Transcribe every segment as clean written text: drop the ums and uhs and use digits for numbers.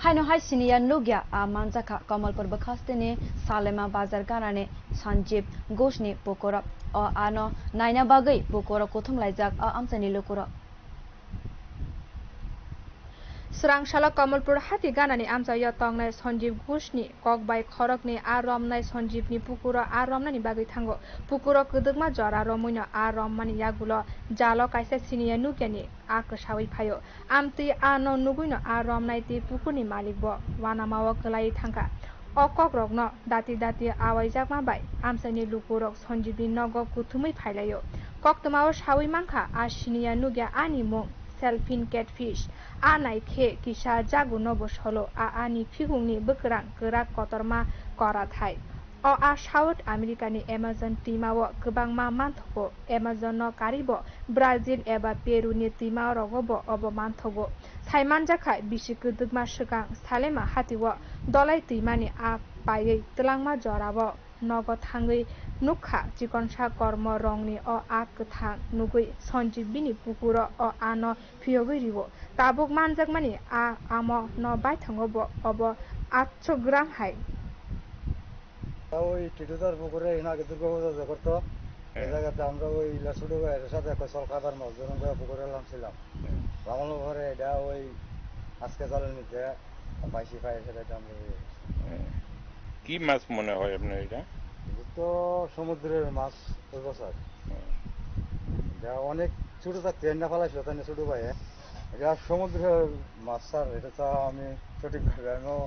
Haino siniya nokya manjak kamalpur bwkhaste ni salema bazar gana ni Sanjib ghose ni pokoro ano naina bagwi pokoro kuthumlai amsani luku Srangshala kamalpur hati gana ni amsa ya tongnai Sanjib ghose ni kokbai khorok ni aromnai Sanjib ni pokoro aromnani bagwi thango pokoro kudukma jora romuino aromani yagulo jalo kaisa siniya nokya ni aksawi phayo amti ano nuguino aromnai ti pukurni malik bo wanamawo klai thangka okok rokno dati awaijakma bai amsani lukurok Sanjibni nogo kuthumui phailayo koktamawo sawi mangkha a siniya nokya ani mung selfin catfish a naikhe kisa jagu nobo solo a ani phigungni bwkrang kwrak kotorma kora thai o a South America ni Amazon timao kwbangma manthogo Amazon no karibo Brazil eba Peru ni timao rogobo obo manthogo saimanjakha bisi kudukma swkang salema hatiwo dolai timani a paiye tlangma jorabo nogo thangui nukha chikonsa kormo rongni o a kwthang nugui Sanjib bini pukuro o ano phiyogui ribo tabuk manjakmani a amo no baithangobo obo 800 gram hai ওই টিটুদার পুকুরে এনাকে দুর্গাপূজা যে করতো এই জায়গাতে আমরা ওই ছোট ভাইয়ের সাথে কসল খাবার মাছ ধরুন করে পুকুরে নামছিলাম ভাঙানো ঘরে এটা ওই আজকে জলের নিতে পাইছি পাই সেটা আমরা কি মাছ মনে হয় আপনার এটা তো সমুদ্রের মাছ ওই বছর এটা অনেক ছোট থাকতে এনে ফেলাইছিল তাই ছোট ভাইয়ে এটা সমুদ্রের মাছ স্যার এটা তো আমি সঠিকভাবে আমিও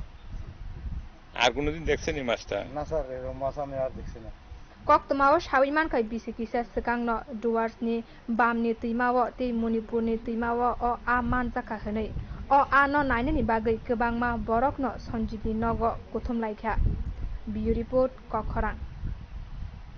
আর কোনোদিন দেখছেন এই মাছটা না স্যার এরকম মাছ আমি আর দেখছি না koktamawo sawi mankai bisi kisa swkangno duars ni bam ni timao tei Manipur ni timao o a manjaka hwnui o ano nainani bagwi kwbangma borokno Sanjibni nogo kuthumlaikha Bureau report Kokhoran।